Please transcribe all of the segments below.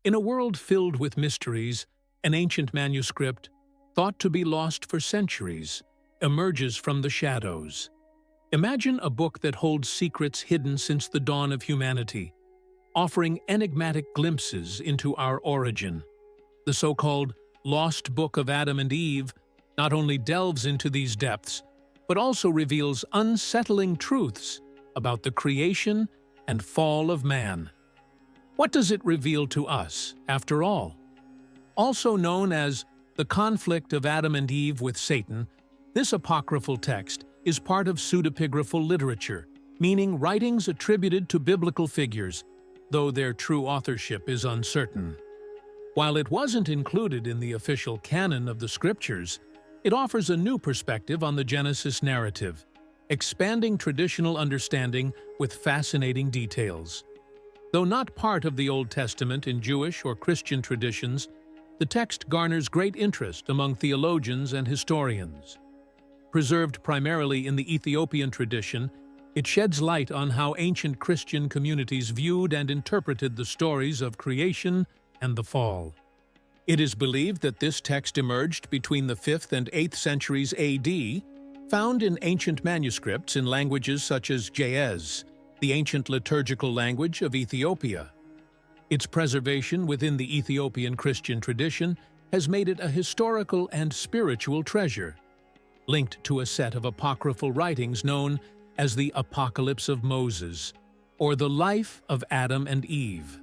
In a world filled with mysteries, an ancient manuscript, thought to be lost for centuries, emerges from the shadows. Imagine a book that holds secrets hidden since the dawn of humanity, offering enigmatic glimpses into our origin. The so-called Lost Book of Adam and Eve not only delves into these depths, but also reveals unsettling truths about the creation and fall of man. What does it reveal to us, after all? Also known as the conflict of Adam and Eve with Satan, this apocryphal text is part of pseudepigraphal literature, meaning writings attributed to biblical figures, though their true authorship is uncertain. While it wasn't included in the official canon of the scriptures, it offers a new perspective on the Genesis narrative, expanding traditional understanding with fascinating details. Though not part of the Old Testament in Jewish or Christian traditions, the text garners great interest among theologians and historians. Preserved primarily in the Ethiopian tradition, it sheds light on how ancient Christian communities viewed and interpreted the stories of creation and the fall. It is believed that this text emerged between the 5th and 8th centuries AD, found in ancient manuscripts in languages such as Ge'ez, the ancient liturgical language of Ethiopia. Its preservation within the Ethiopian Christian tradition has made it a historical and spiritual treasure, linked to a set of apocryphal writings known as the Apocalypse of Moses, or the life of Adam and Eve.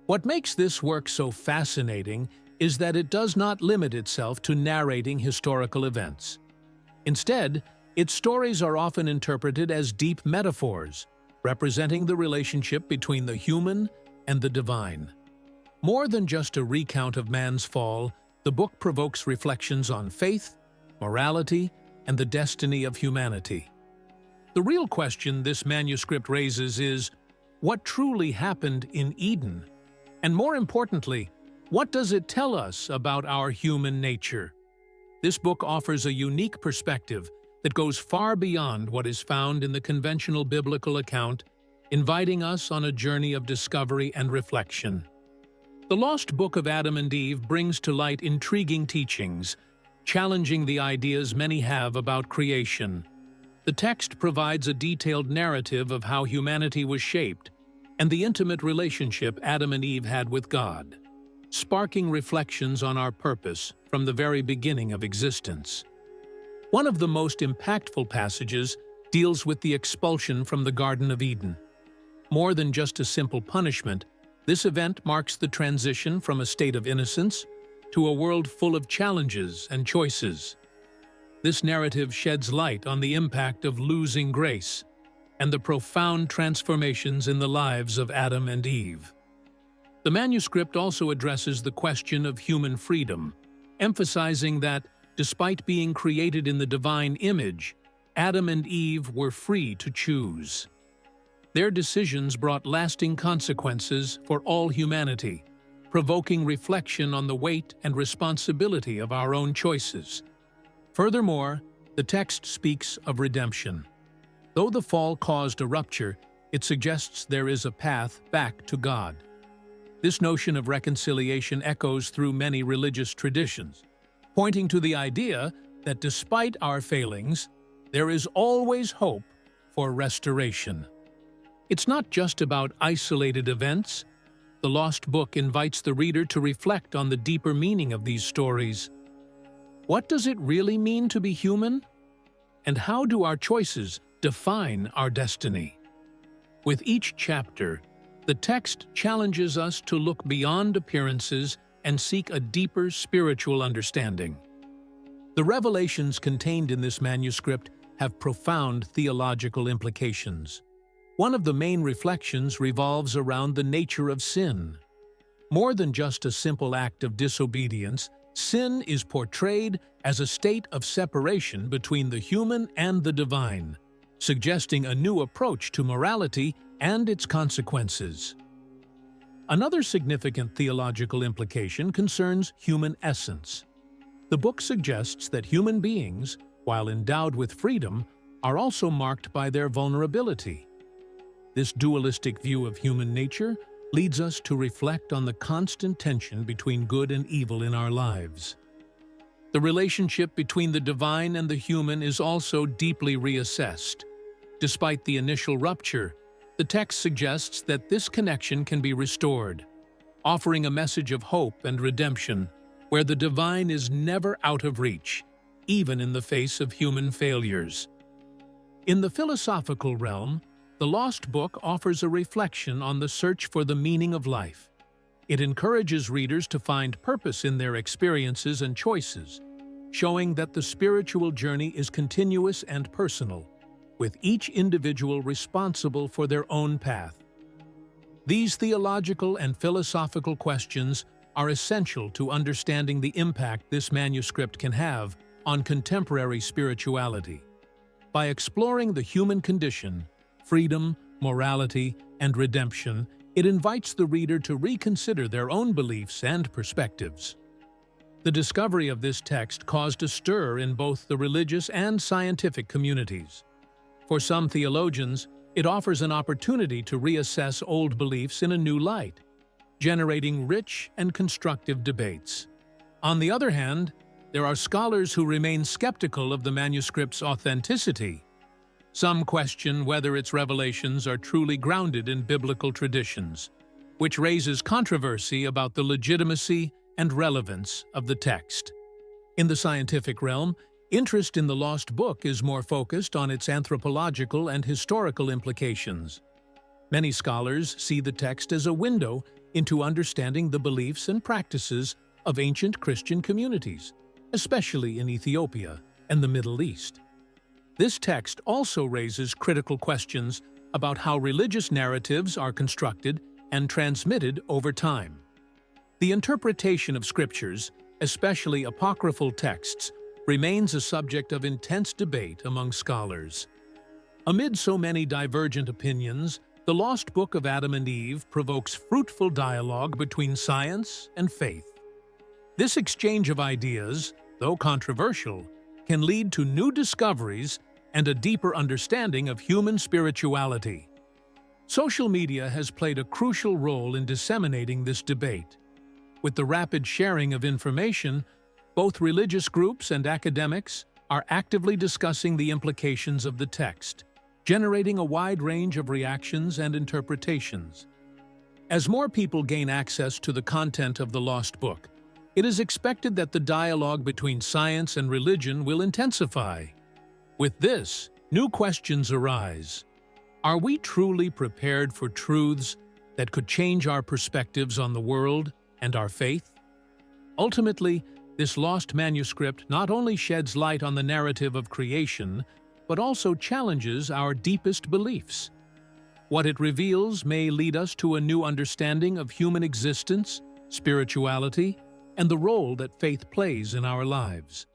What makes this work so fascinating is that it does not limit itself to narrating historical events. Instead, its stories are often interpreted as deep metaphors, representing the relationship between the human and the divine. More than just a recount of man's fall, the book provokes reflections on faith, morality, and the destiny of humanity. The real question this manuscript raises is, what truly happened in Eden? And more importantly, what does it tell us about our human nature? This book offers a unique perspective that goes far beyond what is found in the conventional biblical account, inviting us on a journey of discovery and reflection. The Lost Book of Adam and Eve brings to light intriguing teachings, challenging the ideas many have about creation. The text provides a detailed narrative of how humanity was shaped and the intimate relationship Adam and Eve had with God, sparking reflections on our purpose from the very beginning of existence. One of the most impactful passages deals with the expulsion from the Garden of Eden. More than just a simple punishment, this event marks the transition from a state of innocence to a world full of challenges and choices. This narrative sheds light on the impact of losing grace and the profound transformations in the lives of Adam and Eve. The manuscript also addresses the question of human freedom, emphasizing that, despite being created in the divine image, Adam and Eve were free to choose. Their decisions brought lasting consequences for all humanity, provoking reflection on the weight and responsibility of our own choices. Furthermore, the text speaks of redemption. Though the fall caused a rupture, it suggests there is a path back to God. This notion of reconciliation echoes through many religious traditions, pointing to the idea that despite our failings, there is always hope for restoration. It's not just about isolated events. The Lost Book invites the reader to reflect on the deeper meaning of these stories. What does it really mean to be human? And how do our choices define our destiny? With each chapter, the text challenges us to look beyond appearances and seek a deeper spiritual understanding. The revelations contained in this manuscript have profound theological implications. One of the main reflections revolves around the nature of sin. More than just a simple act of disobedience, sin is portrayed as a state of separation between the human and the divine, suggesting a new approach to morality and its consequences. Another significant theological implication concerns human essence. The book suggests that human beings, while endowed with freedom, are also marked by their vulnerability. This dualistic view of human nature leads us to reflect on the constant tension between good and evil in our lives. The relationship between the divine and the human is also deeply reassessed. Despite the initial rupture, the text suggests that this connection can be restored, offering a message of hope and redemption, where the divine is never out of reach, even in the face of human failures. In the philosophical realm, the Lost Book offers a reflection on the search for the meaning of life. It encourages readers to find purpose in their experiences and choices, showing that the spiritual journey is continuous and personal, with each individual responsible for their own path. These theological and philosophical questions are essential to understanding the impact this manuscript can have on contemporary spirituality. By exploring the human condition, freedom, morality, and redemption, it invites the reader to reconsider their own beliefs and perspectives. The discovery of this text caused a stir in both the religious and scientific communities. For some theologians, it offers an opportunity to reassess old beliefs in a new light, generating rich and constructive debates. On the other hand, there are scholars who remain skeptical of the manuscript's authenticity. Some question whether its revelations are truly grounded in biblical traditions, which raises controversy about the legitimacy and relevance of the text. In the scientific realm, interest in the Lost Book is more focused on its anthropological and historical implications. Many scholars see the text as a window into understanding the beliefs and practices of ancient Christian communities, especially in Ethiopia and the Middle East. This text also raises critical questions about how religious narratives are constructed and transmitted over time. The interpretation of scriptures, especially apocryphal texts, remains a subject of intense debate among scholars. Amid so many divergent opinions, the Lost Book of Adam and Eve provokes fruitful dialogue between science and faith. This exchange of ideas, though controversial, can lead to new discoveries and a deeper understanding of human spirituality. Social media has played a crucial role in disseminating this debate. With the rapid sharing of information, both religious groups and academics are actively discussing the implications of the text, generating a wide range of reactions and interpretations. As more people gain access to the content of the Lost Book, it is expected that the dialogue between science and religion will intensify. With this, new questions arise. Are we truly prepared for truths that could change our perspectives on the world and our faith? Ultimately, this lost manuscript not only sheds light on the narrative of creation, but also challenges our deepest beliefs. What it reveals may lead us to a new understanding of human existence, spirituality, and the role that faith plays in our lives.